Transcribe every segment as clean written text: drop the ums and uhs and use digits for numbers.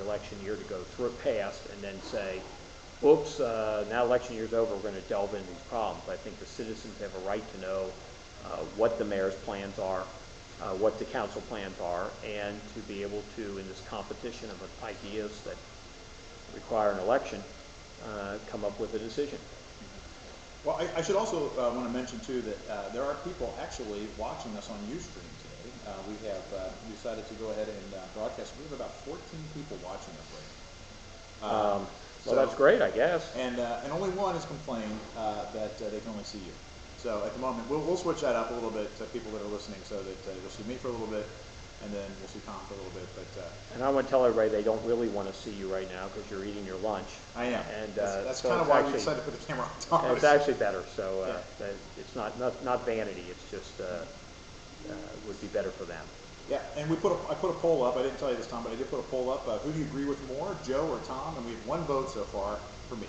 election year to go through past and then say, oops, now election year's over, we're going to delve into these problems. I think the citizens have a right to know what the mayor's plans are, what the council plans are, and to be able to, in this competition of ideas that require an election, come up with a decision. Well, I should also want to mention too that there are people actually watching us on Ustream today. We have decided to go ahead and broadcast. We have about 14 people watching us right now. Well, that's great, I guess. And only one has complained that they can only see you. So at the moment, we'll switch that up a little bit to people that are listening, so that you'll see me for a little bit, and then we'll see Tom for a little bit. But and I want to tell everybody they don't really want to see you right now because you're eating your lunch. I am. And that's so kind of why we decided to put the camera on Tom. It's actually better. So it's not vanity. It's just would be better for them. Yeah, and I put a poll up. I didn't tell you this, Tom, but I did put a poll up. Who do you agree with more, Joe or Tom? And we have one vote so far for me.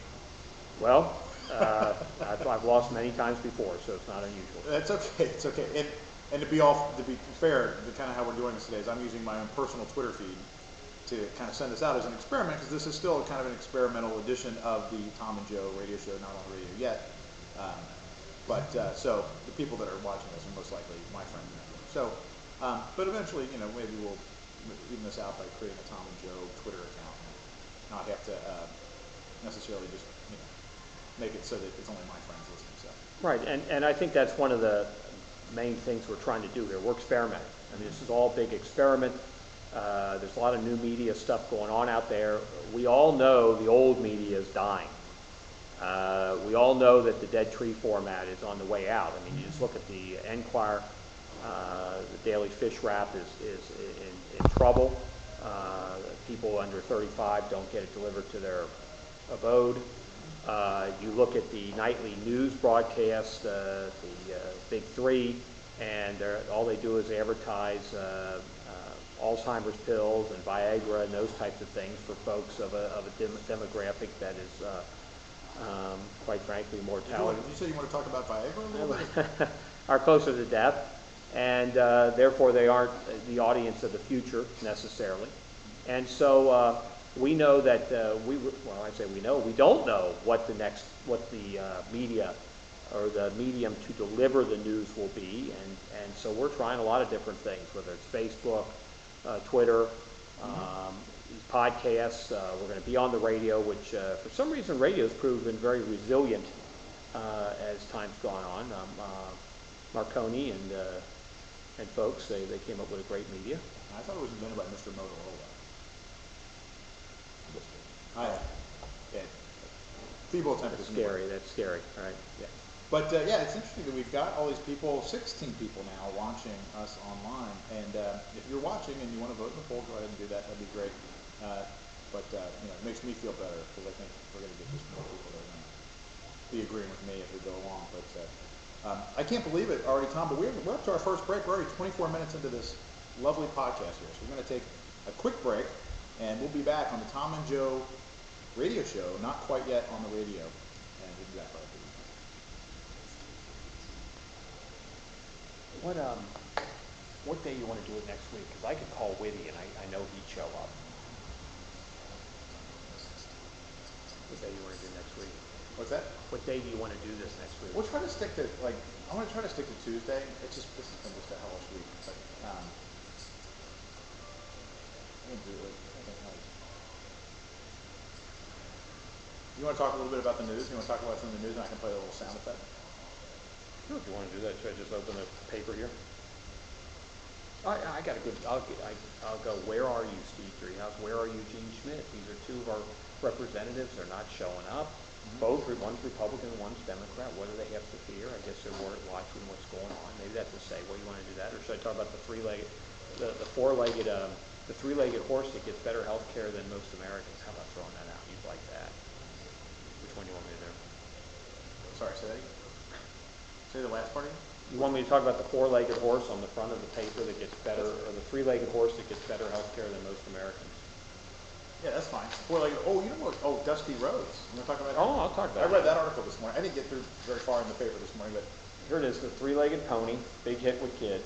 Well, I've lost many times before, so it's not unusual. That's okay. It's okay. And to be fair, the kind of how we're doing this today is I'm using my own personal Twitter feed to kind of send this out as an experiment, because this is still kind of an experimental edition of the Tom and Joe radio show, not on radio yet. So the people that are watching this are most likely my friends and network. So, but eventually, maybe we'll even this out by creating a Tom and Joe Twitter account and not have to necessarily just make it so that it's only my friends listening. So. Right, and I think that's one of the main things we're trying to do here. We're experimenting. I mean, this is all a big experiment. There's a lot of new media stuff going on out there. We all know the old media is dying. We all know that the dead tree format is on the way out. I mean, you just look at the Enquirer, the Daily Fish Wrap is in trouble. People under 35 don't get it delivered to their abode. You look at the nightly news broadcast, the big three, and all they do is advertise Alzheimer's pills and Viagra and those types of things for folks of a demographic that is, quite frankly, mortality. You said you want to talk about Viagra a little bit? Are closer to death, and therefore they aren't the audience of the future necessarily. And so we know that we don't know what the media or the medium to deliver the news will be, and so we're trying a lot of different things, whether it's Facebook, Twitter, these podcasts. We're going to be on the radio, which for some reason radio's proven very resilient as time's gone on. Marconi and folks, they came up with a great media. I thought it was invented by Mr. Motorola. Yeah. Feeble attempt. That's scary. That's scary. All right. Yeah. But it's interesting that we've got all these people, 16 people now watching us online. And if you're watching and you want to vote in the poll, go ahead and do that. That'd be great. It makes me feel better because I think we're going to get just more people that are going to be agreeing with me as we go along. But I can't believe it already, Tom. But we're up to our first break. We're already 24 minutes into this lovely podcast here. So we're going to take a quick break, and we'll be back on the Tom and Joe radio show, not quite yet on the radio, and we'll be back right after this. What day you want to do it next week? Because I could call Whitty, and I know he'd show up. What day you want to do next week? What's that? What day do you want to do this next week? We'll try to stick to I want to try to stick to Tuesday. This has been just a hellish week, but I'm gonna do it. You want to talk a little bit about the news? You want to talk about some of the news, and I can play a little sound effect? Sure, if you want to do that. Should I just open the paper here? I got a good. I'll go. Where are you, Steve Driehaus? Where are you, Gene Schmidt? These are two of our representatives. They're not showing up. Both, one's Republican, one's Democrat. What do they have to fear? I guess they're watching what's going on. Maybe that's a segue. You want to do that, or should I talk about the three-legged horse that gets better health care than most Americans? How about throwing that out? You'd like that? Which one do you want me to do? Sorry, say that again. Say the last part again. You want me to talk about the four-legged horse on the front of the paper that gets better, or the three-legged horse that gets better health care than most Americans? Yeah, that's fine. Four-legged. Oh, you know what? Oh, Dusty Rhodes. You want to talk about that? Oh, I'll talk about it. I read that article this morning. I didn't get through very far in the paper this morning, but here it is, the three-legged pony, big hit with kids.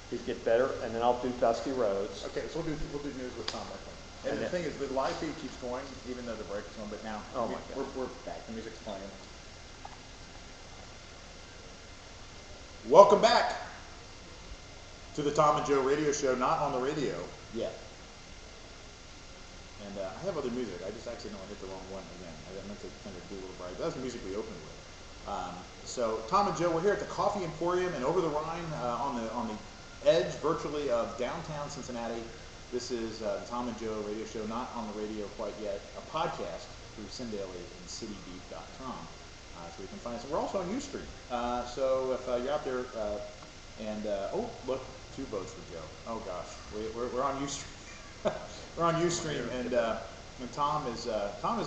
He'd get better, and then I'll do Dusty Rhodes. Okay, so we'll do news with Tom. And the thing is, the live feed keeps going, even though the break is on. But now, oh my God. we're back. The music's playing. Welcome back to the Tom and Joe radio show, not on the radio yet. And I have other music. I just accidentally hit the wrong one again. I meant to kind of do a little bright. That's the music we opened with. So Tom and Joe, we're here at the Coffee Emporium and Over the Rhine on the edge, virtually, of downtown Cincinnati. This is the Tom and Joe radio show, not on the radio quite yet, a podcast through CinDaily and CityBeat.com. So you can find us. And we're also on Ustream. So if you're out there oh, look, 2 votes for Joe. Oh gosh, we're on Ustream. We're on Ustream, and Tom is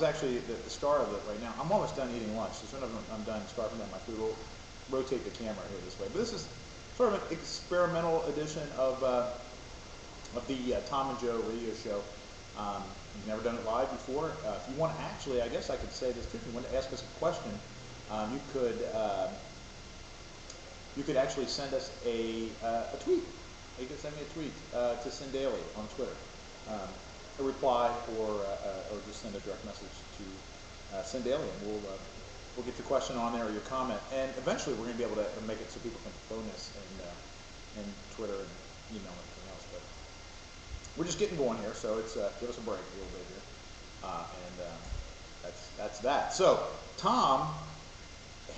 actually the star of it right now. I'm almost done eating lunch. So soon as I'm done scarfing down my food, we'll rotate the camera here this way. But this is sort of an experimental edition of the Tom and Joe radio show. You've never done it live before. If you want to actually, I guess I could say this too. If you want to ask us a question, you could actually send us a tweet. You could send me a tweet to CinDaily on Twitter. A reply or just send a direct message to CinDaily, and we'll get your question on there or your comment. And eventually, we're going to be able to make it so people can phone us and Twitter and email and everything else. But we're just getting going here, so it's give us a break a little bit here, and that's that. So Tom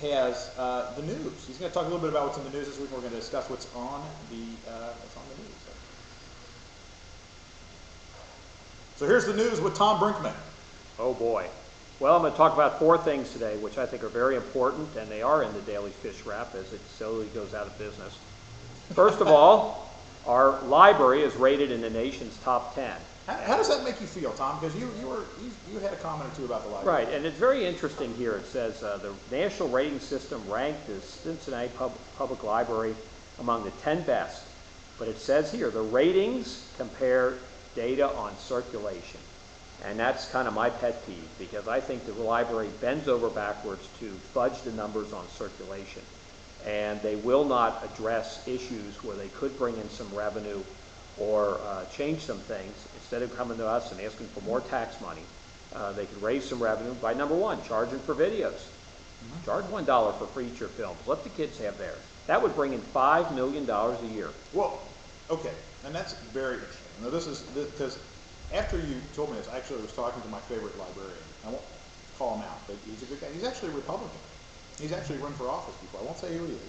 has the news. He's going to talk a little bit about what's in the news this week. We're going to discuss what's on the news. So here's the news with Tom Brinkman. Oh boy. Well, I'm going to talk about 4 things today, which I think are very important, and they are in the Daily Fish Wrap as it slowly goes out of business. First of all, our library is rated in the nation's top 10. How does that make you feel, Tom? Because you had a comment or two about the library. Right, and it's very interesting here. It says the national rating system ranked the Cincinnati Public Library among the 10 best. But it says here, the ratings compare data on circulation. And that's kind of my pet peeve, because I think the library bends over backwards to fudge the numbers on circulation. And they will not address issues where they could bring in some revenue or change some things. Instead of coming to us and asking for more tax money, they could raise some revenue by, number 1, charging for videos. Mm-hmm. Charge $1 for feature films. Let the kids have theirs. That would bring in $5 million a year. Well, okay, and that's very interesting. Now this is because after you told me this, I actually was talking to my favorite librarian. I won't call him out, but he's a good guy. He's actually a Republican. He's actually run for office before. I won't say who he is.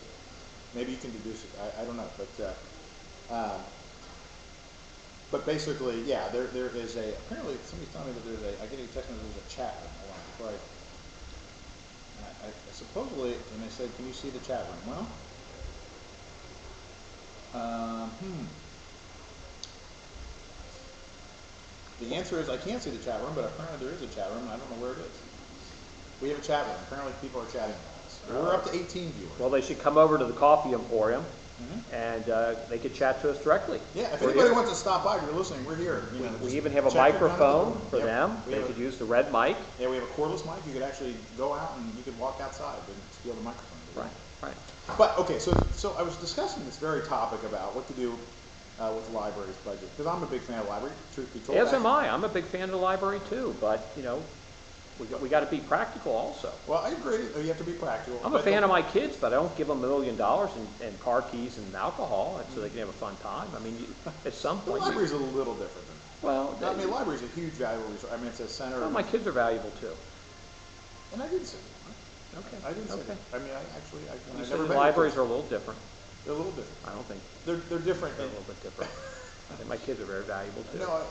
Maybe you can deduce it. I don't know, but basically, yeah, there is a, apparently somebody's telling me that I get a text message, there's a chat room. Hold on, before I supposedly, and they said, can you see the chat room? Well, the answer is I can't see the chat room, but apparently there is a chat room, and I don't know where it is. We have a chat room. Apparently people are chatting with us. We're up to 18 viewers. Well, they should come over to the Coffee Emporium, and they could chat to us directly. Yeah, if anybody wants to stop by, if you're listening, we're here. We even have a microphone for them. They could use the red mic. Yeah, we have a cordless mic. You could actually go out and you could walk outside and steal the microphone. Right. But, okay, so I was discussing this very topic about what to do with the library's budget, because I'm a big fan of the library, truth be told. As am I. I'm a big fan of the library too, but, we got to be practical also. Well, I agree. You have to be practical. I'm a fan of my kids, but I don't give them $1 million in car keys and alcohol so they can have a fun time. I mean, at some point... The library's a little different than that. Well... I mean, the library's a huge valuable resource. I mean, it's a center... Well, my kids are valuable too. And I didn't say that. Okay. I didn't say that. I mean, You said the libraries are a little different. They're a little different. I don't think... They're different. They're a little bit different. I think my kids are very valuable too. No,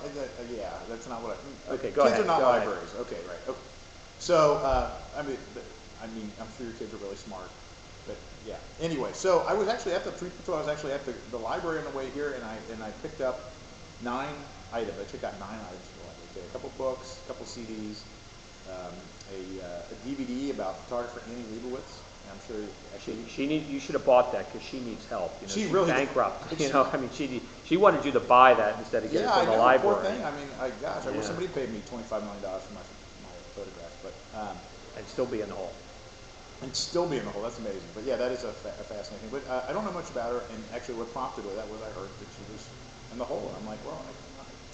yeah, that's not what I... Okay, go ahead. Kids are not go libraries. Ahead. Okay, right. Okay. So, I'm sure your kids are really smart, but yeah. Anyway, so I was actually at the library on the way here, and I picked up 9 items. I checked out 9 items from the library. A couple books, a couple CDs, a DVD about photographer Annie Leibovitz. I'm sure you should have bought that because she needs help. She's really bankrupt. She wanted you to buy that instead of get it from the library. Poor thing. I mean, I wish somebody paid me $25 million for my photographs, but and still be in the hole. And still be in the hole. That's amazing. But yeah, that is a fascinating thing. But I don't know much about her, and actually, what prompted her that was I heard that she was in the hole. And I'm like, well,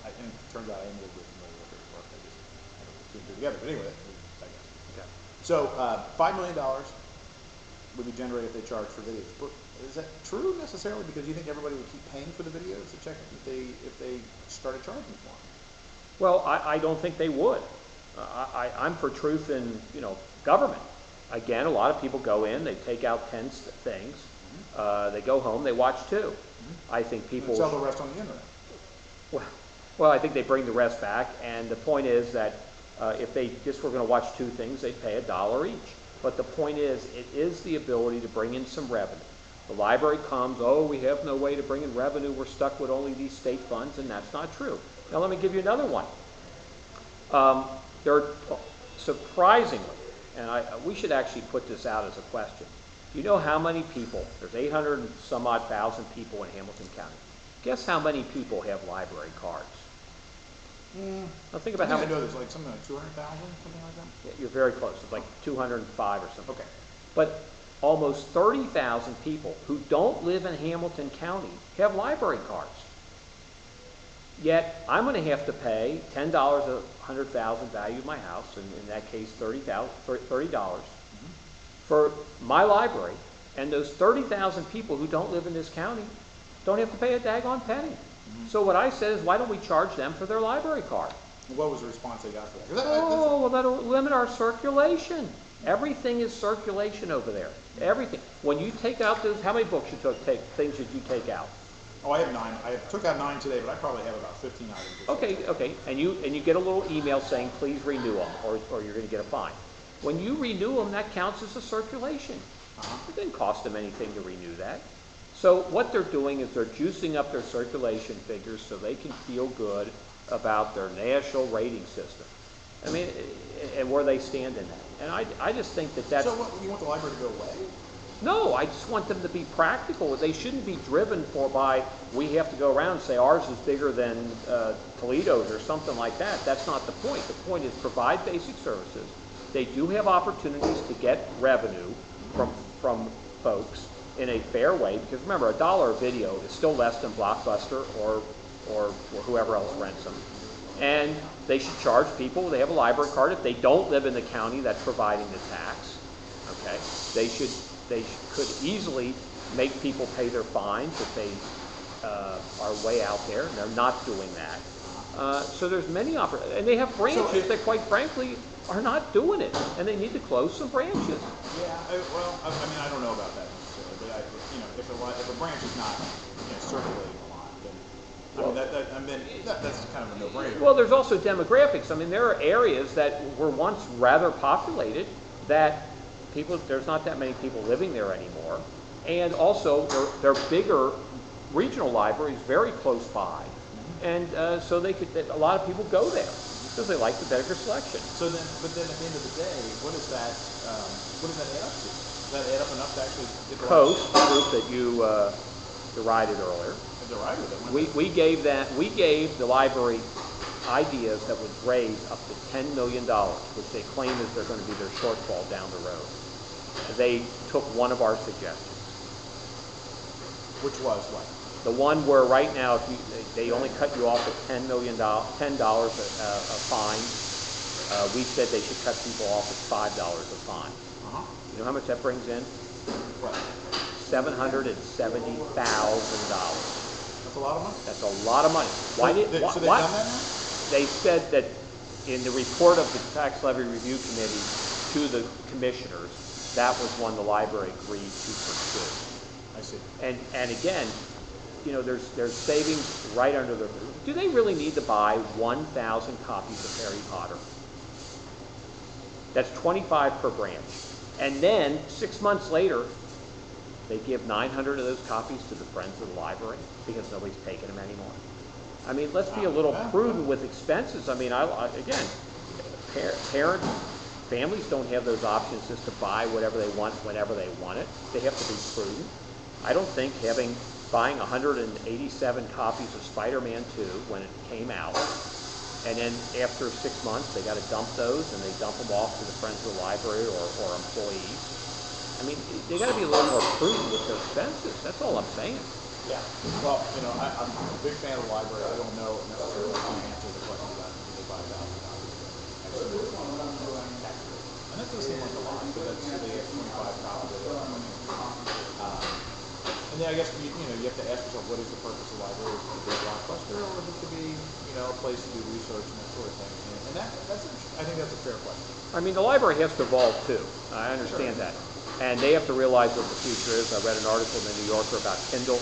I and it turns out I am a little bit familiar with her work. I just haven't put two and two together. But anyway, I guess. Okay. So $5 million would be generated if they charge for videos. But is that true necessarily? Because you think everybody would keep paying for the videos to check if they started charging for them? Well, I don't think they would. I'm for truth in, government. Again, a lot of people go in, they take out 10 things, they go home, they watch 2. I think people... And sell the rest on the internet. Well, I think they bring the rest back, and the point is that if they just were going to watch 2 things, they'd pay $1 each. But the point is, it is the ability to bring in some revenue. The library comes, oh, we have no way to bring in revenue, we're stuck with only these state funds, and that's not true. Now let me give you another one. There are, surprisingly, and we should actually put this out as a question. Do you know how many people, there's 800 and some odd thousand people in Hamilton County. Guess how many people have library cards? Now think about how many. I know there's like something like 200,000, something like that. Yeah, you're very close. It's like 205 or something. Okay. But almost 30,000 people who don't live in Hamilton County have library cards. Yet I'm going to have to pay $10 a 100,000 value of my house, and in that case $30 for my library, and those 30,000 people who don't live in this county don't have to pay a daggone penny. So what I said is, why don't we charge them for their library card? What was the response they got for that? Oh, well, that'll limit our circulation. Everything is circulation over there. Everything. When you take out those, how many books things did you take out? Oh, I have 9. I took out 9 today, but I probably have about 15 items. Okay. And you get a little email saying, please renew them, or you're going to get a fine. When you renew them, that counts as a circulation. It didn't cost them anything to renew that. So what they're doing is they're juicing up their circulation figures so they can feel good about their national rating system. I mean, and where they stand in that. And I just think that's... So what, you want the library to go away? No, I just want them to be practical. They shouldn't be driven by, we have to go around and say ours is bigger than Toledo's or something like that. That's not the point. The point is provide basic services. They do have opportunities to get revenue from folks in a fair way, because remember, $1 a video is still less than Blockbuster or whoever else rents them. And they should charge people, they have a library card, if they don't live in the county that's providing the tax, okay? They could easily make people pay their fines if they are way out there, and they're not doing that. So there's many opportunities, and they have branches that quite frankly are not doing it, and they need to close some branches. Yeah, I don't know about that necessarily, but if a branch is not circulating a lot, then that's kind of a no-brainer. Well, there's also demographics. I mean, there are areas that were once rather populated that there's not that many people living there anymore, and also they're bigger regional libraries very close by, and so a lot of people go there because they like the better selection. But then at the end of the day, what does that add up to? Does that add up enough to actually get the Coast, the group that you derided earlier. Derided them. We gave the library ideas that would raise up to $10 million, which they claim is they're going to be their shortfall down the road. They took one of our suggestions. Which was what? The one where right now, they only cut you off at $10 a fine. We said they should cut people off at $5 a fine. You know how much that brings in? What? $770,000. That's a lot of money. That's a lot of money. Why did? So they've done that now? They said that in the report of the Tax Levy Review Committee to the commissioners, that was one the library agreed to pursue. I see. And again, there's savings right under the. Do they really need to buy 1,000 copies of Harry Potter? That's 25 per branch. And then 6 months later, they give 900 of those copies to the Friends of the Library because nobody's taking them anymore. I mean, let's be a little prudent with expenses. I mean, again, families don't have those options just to buy whatever they want whenever they want it. They have to be prudent. I don't think buying 187 copies of Spider-Man 2 when it came out, and then after 6 months they got to dump those and they dump them off to the Friends of the Library or employees. I mean, they got to be a little more prudent with their expenses. That's all I'm saying. Yeah. Well, I'm a big fan of the library. I don't know necessarily the answer to the question about do they buy value tax rate. And that does seem like a lot, but that's they have 25 copies of it. And then I guess you have to ask yourself, what is the purpose of the library? Is it to be a blockbuster, or is it to be a place to do research and that sort of thing? And I think that's a fair question. I mean, the library has to evolve too. I understand that. And they have to realize what the future is. I read an article in the New Yorker about Kindle,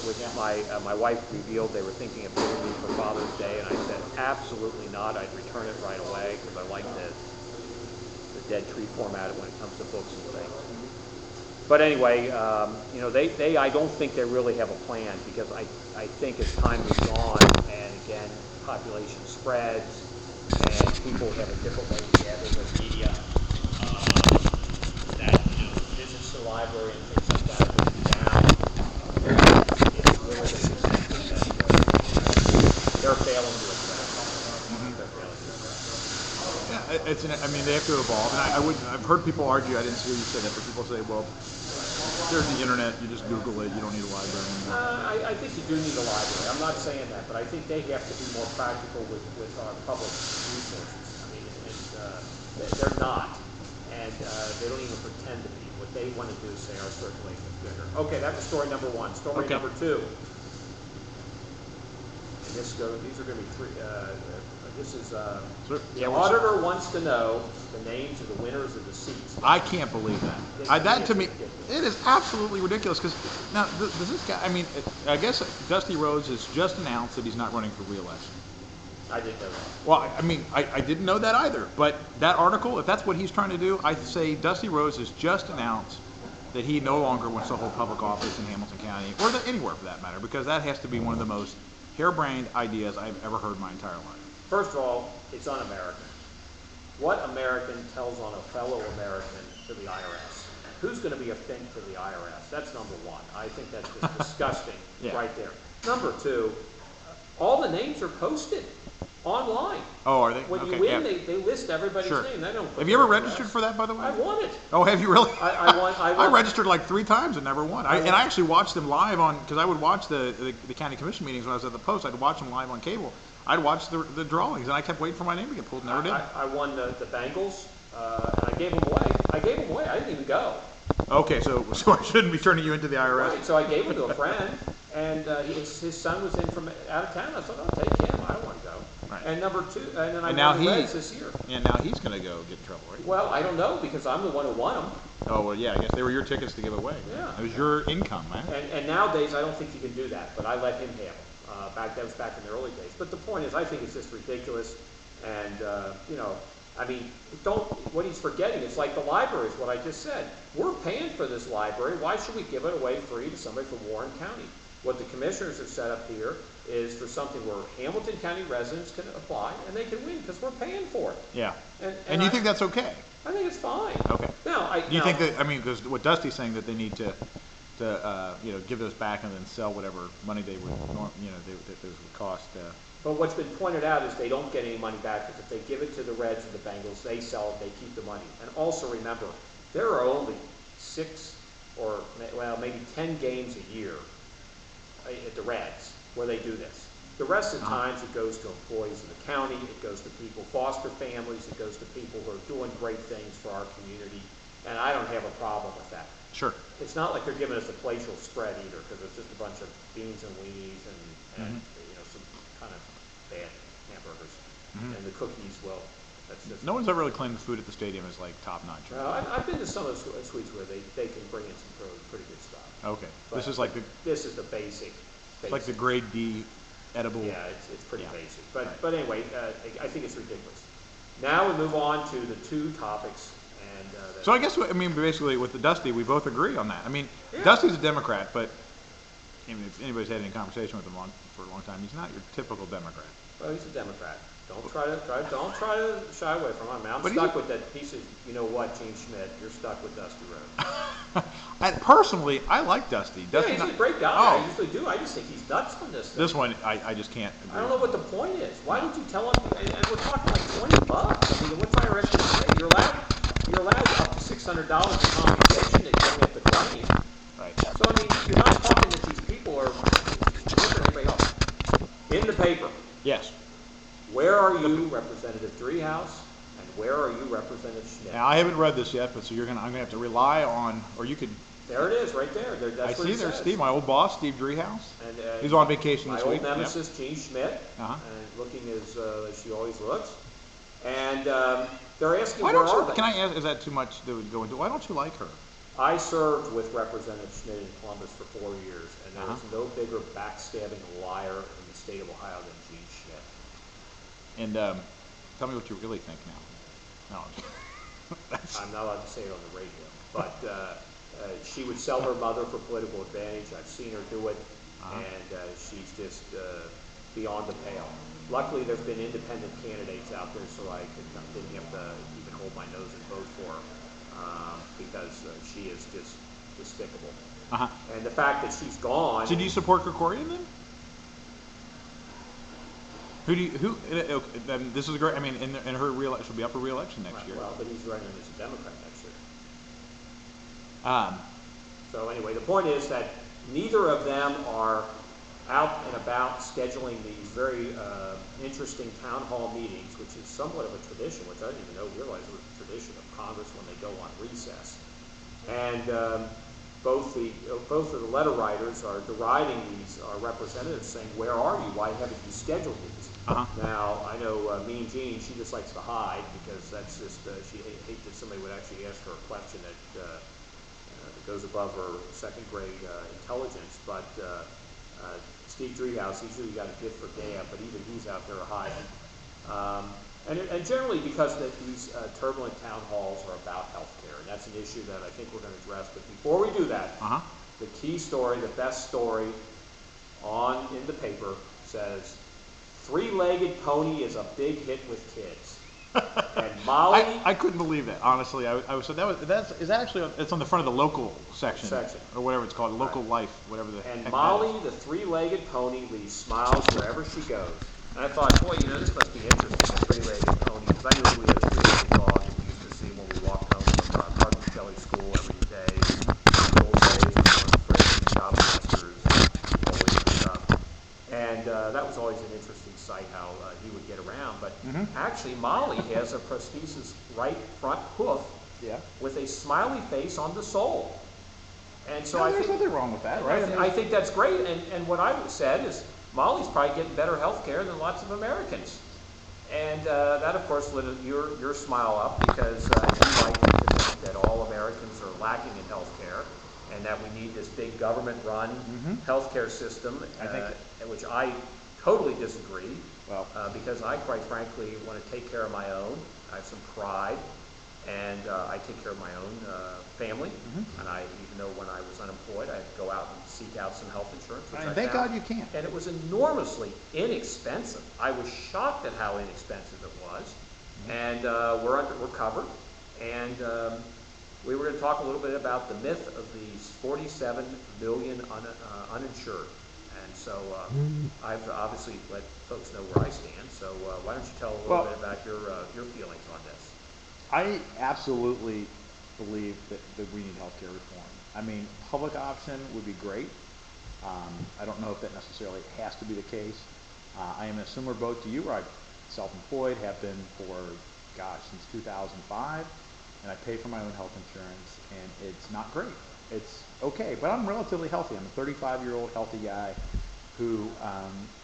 which my wife revealed they were thinking of giving me for Father's Day, and I said, absolutely not. I'd return it right away because I like the dead tree format when it comes to books and things. But anyway, I don't think they really have a plan, because I think as time moves on, and again, population spreads, and people have a different way to gather their media, that visits to the library and things like that will be down. It's really going to be something that they're failing to address. They're failing to address. Yeah, they have to evolve, and I've heard people argue. I didn't hear you say that, but people say, well, there's the internet. You just Google it. You don't need a library anymore. I think you do need a library. I'm not saying that, but I think they have to be more practical with our public resources. I mean, they're not, and they don't even pretend to be. What they want to do is say our circulation is bigger. Okay, that was story number one. Story number two. And these are going to be three. This is the auditor wants to know the names of the winners of the seats. I can't believe that. That to me, it is absolutely ridiculous. Because now, does this guy? I guess Dusty Rhodes has just announced that he's not running for re-election. I didn't know that. Well, I didn't know that either. But that article, if that's what he's trying to do, I say Dusty Rhodes has just announced that he no longer wants to hold public office in Hamilton County, or anywhere for that matter, because that has to be one of the most harebrained ideas I've ever heard in my entire life. First of all, it's un-American. What American tells on a fellow American to the IRS? Who's going to be a fin for the IRS? That's number one. I think that's just disgusting right there. Number two, all the names are posted online. Oh, are they? When you win, they list everybody's name. They don't. Have you ever registered for that, by the way? I won it. Oh, have you really? I won. I registered like 3 times and never won. And I actually watched them live because I would watch the county commission meetings when I was at the Post. I'd watch them live on cable. I'd watch the drawings, and I kept waiting for my name to get pulled. Never did. I won the Bengals, and I gave them away. I didn't even go. Okay, so I shouldn't be turning you into the IRS. Right, so I gave them to a friend, and his son was in from out of town. I thought, I'll take him. I don't want to go. Right. And number two, and then I won the Reds this year. And now he's going to go get in trouble, right? Well, I don't know, because I'm the one who won them. Oh, well, yeah, I guess they were your tickets to give away. Yeah. It was your income, man. And nowadays, I don't think you can do that, but I let him have them. That was back in the early days. But the point is, I think it's just ridiculous. And, what he's forgetting is like the library is what I just said. We're paying for this library. Why should we give it away free to somebody from Warren County? What the commissioners have set up here is for something where Hamilton County residents can apply and they can win because we're paying for it. Yeah. And you think that's okay? I think it's fine. Okay. Do you think that, because what Dusty's saying, that they need to give those back and then sell whatever money they would, that those would cost. But what's been pointed out is they don't get any money back, because if they give it to the Reds or the Bengals, they sell it, they keep the money. And also remember, there are only 6 or maybe 10 games a year at the Reds where they do this. The rest of the times it goes to employees of the county, it goes to people, foster families, it goes to people who are doing great things for our community, and I don't have a problem with that. Sure. It's not like they're giving us a palatial spread either, because it's just a bunch of beans and weenies and some kind of bad hamburgers. And the cookies, well, that's just... No one's ever really claimed the food at the stadium is like top notch. I've been to some of the suites where they can bring in some pretty good stuff. Okay. But this is the basic. Like the grade D edible. Yeah, it's pretty basic. But anyway, I think it's ridiculous. Now we move on to the 2 topics. So I guess, basically with the Dusty, we both agree on that. Dusty's a Democrat, but if anybody's had any conversation with him for a long time, he's not your typical Democrat. Well, he's a Democrat. Don't try to shy away from him. I'm stuck with that piece of, Gene Schmidt. You're stuck with Dusty Rhodes. And personally, I like Dusty. He's a great guy. I usually do. I just think he's nuts on this thing. This one, I just can't agree. I don't know what the point is. Why did you tell him? And we're talking like $20. What's IRS going to say? You're allowed up to $600 in compensation that you don't have to claim. Right. So, you're not talking that where are you, Representative Driehaus, and where are you, Representative Schmidt? Now, I haven't read this yet, but so I'm gonna have to rely on, or you could. There it is, right there. That's I what see it there's says. Steve, my old boss, Steve Driehaus. And, he's on vacation this week. My old nemesis, Gene Schmidt, Uh-huh. and looking as she always looks. And they're asking, Why where don't are you? they? Can I ask? Is that too much to go into? Why don't you like her? I served with Representative Schmidt in Columbus for 4 years, and there Uh-huh. is no bigger backstabbing liar in the state of Ohio than Gene Schmidt. And tell me what you really think now. No. I'm not allowed to say it on the radio, but she would sell her mother for political advantage. I've seen her do it, and she's just beyond the pale. Luckily, there's been independent candidates out there, so I didn't have to even hold my nose and vote for her, because she is just despicable. Uh-huh. And the fact that she's gone. So do you support Krikorian then? This is great. I mean, in her reelection, she'll be up for reelection next year. Well, but he's running as a Democrat next year. Um, So anyway, the point is that neither of them are out and about scheduling these very interesting town hall meetings, which is somewhat of a tradition, which I didn't even realize was a tradition of Congress when they go on recess. And both of the letter writers are deriding these representatives, saying, "Where are you? Why haven't you scheduled these?" Uh-huh. Now, I know Mean Jean, she just likes to hide because that's just, she hates that somebody would actually ask her a question that goes above her second grade intelligence. But Steve Driehaus, he's really got a gift for gab, but even he's out there hiding. And generally because these turbulent town halls are about health care, and that's an issue that I think we're going to address. But before we do that, the key story, the best story in the paper says, "Three-legged pony is a big hit with kids." And Molly, I couldn't believe that, honestly. I was so it's actually it's on the front of the local section or whatever it's called, local life, whatever the. And heck Molly, that is. the three-legged pony, leaves smiles wherever she goes. And I thought, boy, this must be interesting, a three-legged pony, because I knew we had a three-legged dog that we used to see when we walked home from Carter Kelly School every day. The old days, we weren't afraid of the job masters and bullies and stuff. And that was always an interesting sight, how he would get around. But actually, Molly has a prosthesis right front hoof with a smiley face on the sole. And so there's nothing wrong with that, right? I think that's great. And what I said is, Molly's probably getting better health care than lots of Americans. And that, of course, lit your smile up, because you like to think that all Americans are lacking in health care, and that we need this big government-run healthcare system, which I totally disagree. Well, Because I, quite frankly, want to take care of my own. I have some pride, and I take care of my own family. And even though when I was unemployed, I had to go out and seek out some health insurance. Which and thank found, God you can. And it was enormously inexpensive. I was shocked at how inexpensive it was. And we're covered. And we were going to talk a little bit about the myth of these 47 million uninsured. And so I've obviously let folks know where I stand. So why don't you tell a little bit about your feelings on this? I absolutely believe that we need healthcare reform. I mean, public option would be great. I don't know if that necessarily has to be the case. I am in a similar boat to you, where I'm self-employed, have been for, since 2005, and I pay for my own health insurance, and it's not great. It's okay, but I'm relatively healthy. I'm a 35-year-old healthy guy who,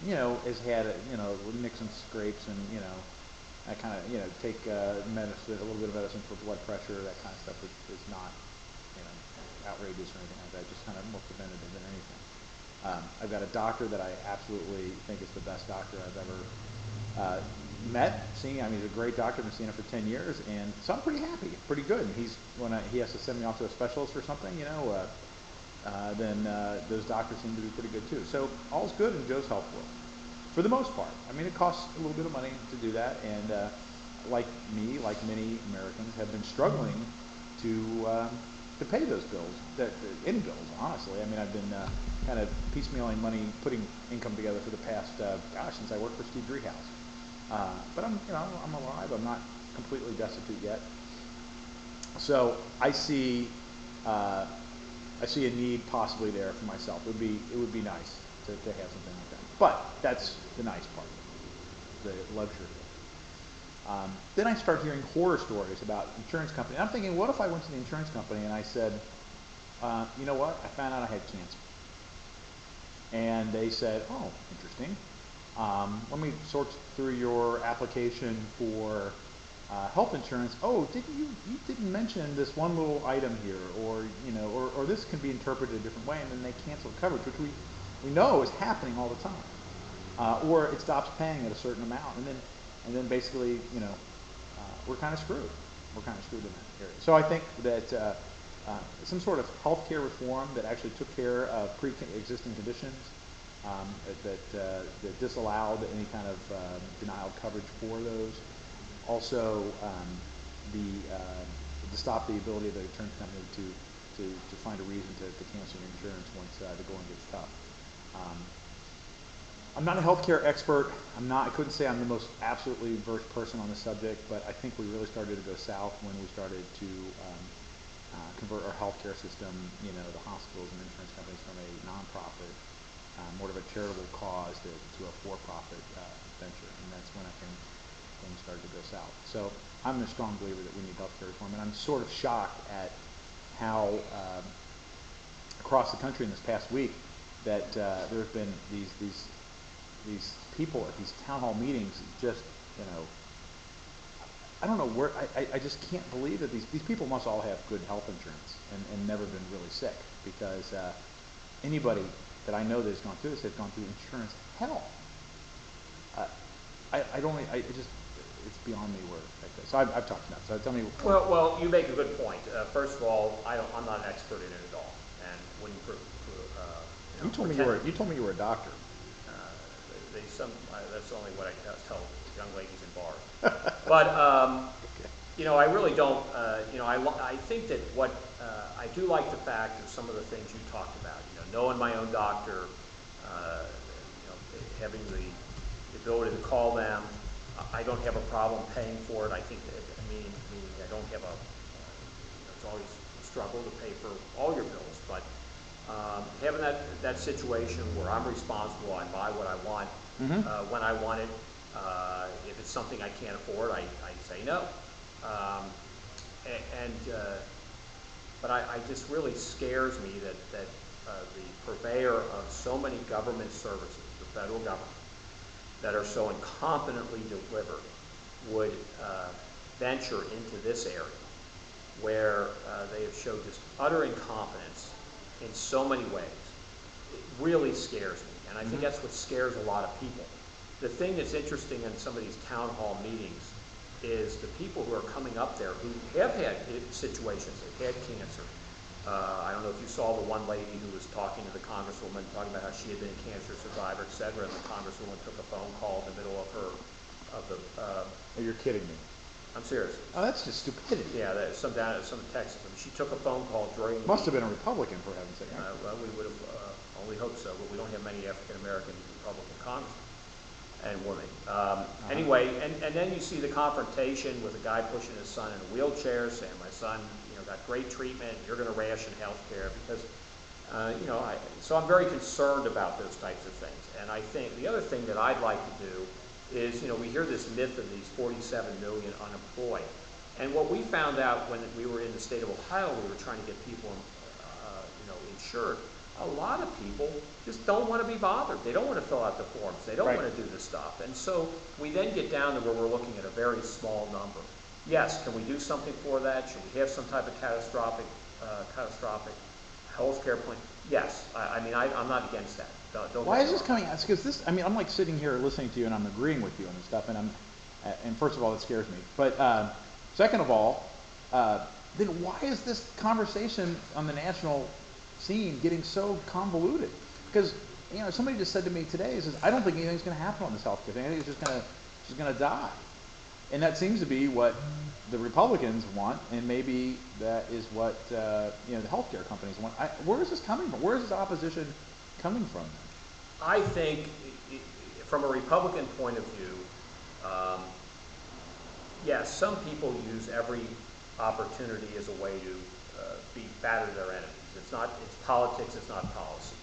has had, nicks and scrapes, and, I kind of, take medicine, a little bit of medicine for blood pressure, that kind of stuff is not, outrageous or anything like that, just kind of more preventative than anything. I've got a doctor that I absolutely think is the best doctor I've ever met, seen. I mean, he's a great doctor. I've been seeing him for 10 years, and so I'm pretty happy, pretty good. And he has to send me off to a specialist or something, then those doctors seem to be pretty good too. So all's good in Joe's health world, for the most part. I mean, it costs a little bit of money to do that, and like me, like many Americans, have been struggling to pay those bills, any bills, honestly. I mean, I've been kind of piecemealing money, putting income together for the past, since I worked for Steve Driehaus. But I'm alive. I'm not completely destitute yet. So I see a need possibly there for myself. It would be nice to have something like that. But that's the nice part. the luxury. Then I start hearing horror stories about insurance companies. I'm thinking, what if I went to the insurance company and I said, you know what, I found out I had cancer. And they said, oh, interesting. Let me sort through your application for health insurance. Oh, you didn't mention this one little item here, or or this can be interpreted a different way, and then they cancel coverage, which we know is happening all the time. Or it stops paying at a certain amount, and then basically, we're kind of screwed. We're kind of screwed in that area. So I think that some sort of healthcare reform that actually took care of pre-existing conditions, that disallowed any kind of denial of coverage for those. Also, to stop the ability of the insurance company to find a reason to cancel your insurance once the going gets tough. I'm not a healthcare expert. I couldn't say I'm the most absolutely versed person on the subject, but I think we really started to go south when we started to convert our healthcare system, the hospitals and insurance companies, from a nonprofit, more of a charitable cause to a for-profit venture, and that's when I think things started to go south. So I'm a strong believer that we need healthcare reform, and I'm sort of shocked at how across the country in this past week that there have been these people at these town hall meetings just, I don't know where, I just can't believe that these people must all have good health insurance and never been really sick, because anybody that I know that has gone through this has gone through insurance hell. It's beyond me where like this. So I've talked about it. So tell me. Well, you make a good point. First of all, I'm not an expert in it at all, and wouldn't You told me you were a doctor. That's only what I tell young ladies in bars. But I really don't. I think that what I do like the fact of some of the things you talked about. Knowing my own doctor, having the ability to call them. I don't have a problem paying for it. I think that I don't have it's always a struggle to pay for all your bills, but having that situation where I'm responsible, I buy what I want when I want it. If it's something I can't afford, I say no. But I just really scares me that the purveyor of so many government services, the federal government, that are so incompetently delivered would venture into this area where they have showed just utter incompetence in so many ways. It really scares me, and I think that's what scares a lot of people. The thing that's interesting in some of these town hall meetings is the people who are coming up there who have had situations, they've had cancer. I don't know if you saw the one lady who was talking to the congresswoman, talking about how she had been a cancer survivor, et cetera, and the congresswoman took a phone call in the middle of the. Oh, you're kidding me. I'm serious. Oh, that's just stupidity. Yeah, some Texas. She took a phone call during. Must have been a Republican, for heaven's sake. Well, we would have only hoped so, but we don't have many African American Republican congressmen and women. Anyway, and then you see the confrontation with a guy pushing his son in a wheelchair, saying, "My son, got great treatment. You're going to ration health care," because, so I'm very concerned about those types of things. And I think the other thing that I'd like to do is, we hear this myth of these 47 million unemployed. And what we found out when we were in the state of Ohio, we were trying to get people, insured. A lot of people just don't want to be bothered. They don't want to fill out the forms. They don't want to do this stuff. And so we then get down to where we're looking at a very small number. Yes, can we do something for that? Should we have some type of catastrophic health care plan? Yes. I'm not against that. Don't Why is this coming out? Because this, I'm like sitting here listening to you and I'm agreeing with you on this stuff, and first of all, it scares me. But second of all, then why is this conversation on the national scene getting so convoluted? Because somebody just said to me today, says, I don't think anything's going to happen on this healthcare thing. I think it's just going to die. And that seems to be what the Republicans want, and maybe that is what the healthcare companies want. Where is this coming from? Where is this opposition coming from? I think, from a Republican point of view, yes, some people use every opportunity as a way to be batter their enemies. It's politics, it's not policy.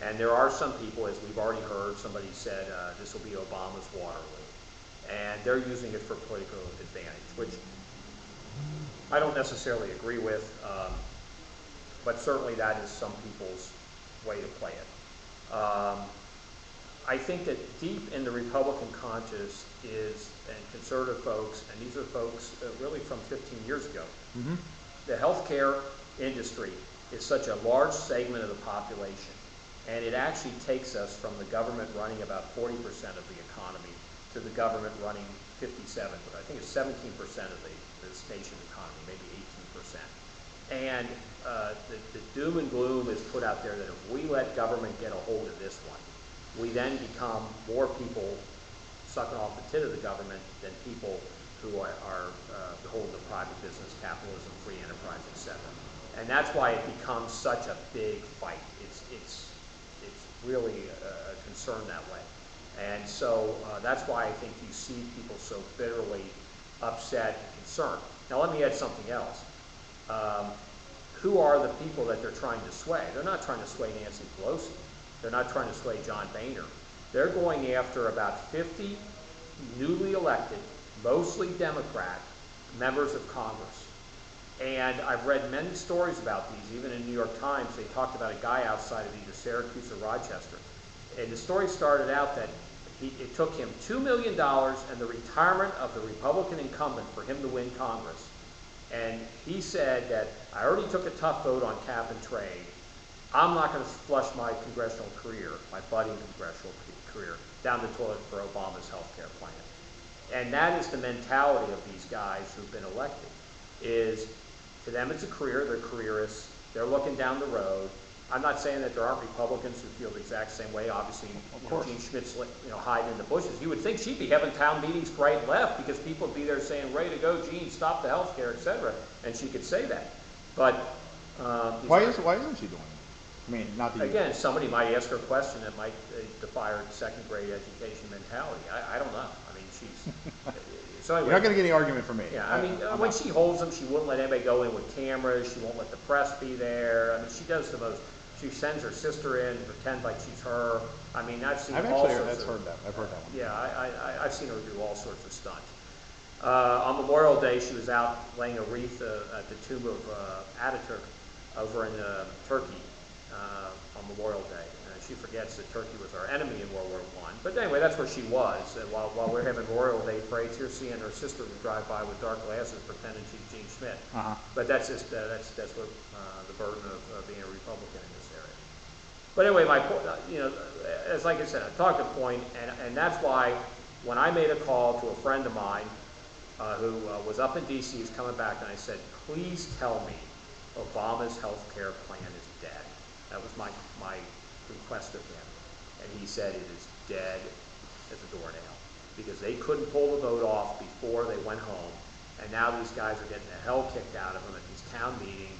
And there are some people, as we've already heard, somebody said this will be Obama's Waterloo. and they're using it for political advantage, which I don't necessarily agree with, but certainly that is some people's way to play it. I think that deep in the Republican conscience is, and conservative folks, and these are folks really from 15 years ago, the healthcare industry is such a large segment of the population, and it actually takes us from the government running about 40% of the economy to the government running 57, but I think it's 17% of this nation's economy, maybe 18%. And the doom and gloom is put out there that if we let government get a hold of this one, we then become more people sucking off the tit of the government than people who are beholden to private business, capitalism, free enterprise, etc. And that's why it becomes such a big fight. It's really a concern that way. And so that's why I think you see people so bitterly upset and concerned. Now let me add something else. Who are the people that they're trying to sway? They're not trying to sway Nancy Pelosi. They're not trying to sway John Boehner. They're going after about 50 newly elected, mostly Democrat, members of Congress. And I've read many stories about these, even in New York Times. They talked about a guy outside of either Syracuse or Rochester. And the story started out that it took him $2 million and the retirement of the Republican incumbent for him to win Congress. And he said that, I already took a tough vote on cap and trade. I'm not going to flush my congressional career, my budding congressional career, down the toilet for Obama's health care plan. And that is the mentality of these guys who've been elected, is to them it's a career, they're careerists, they're looking down the road. I'm not saying that there aren't Republicans who feel the exact same way. Obviously, Jean Schmidt's hiding in the bushes. You would think she'd be having town meetings right and left because people would be there saying, ready to go, Jean, stop the health care, etc. And she could say that. But why isn't she doing it? I mean, not that again, somebody might ask her a question that might defy her second grade education mentality. I don't know. I mean, she's so anyway, you're not going to get any argument from me. Yeah, I mean, when she holds them, she won't let anybody go in with cameras. She won't let the press be there. I mean, she does the most. She sends her sister in to pretend like she's her. I mean, I've seen all sorts of. I've heard that one. Yeah, I've seen her do all sorts of stunts. On Memorial Day, she was out laying a wreath at the tomb of Ataturk over in Turkey on Memorial Day. She forgets that Turkey was our enemy in World War I. But anyway, that's where she was. And while we're having Memorial Day parades here, seeing her sister would drive by with dark glasses pretending she's Jean Schmidt. But that's just that's what the burden of being a Republican in this area. But anyway, my point, as like I said, I talked a point, and that's why when I made a call to a friend of mine who was up in D.C., he's coming back, and I said, please tell me Obama's health care plan is dead. That was my request of him. And he said it is dead as a doornail because they couldn't pull the vote off before they went home. And now these guys are getting the hell kicked out of them at these town meetings.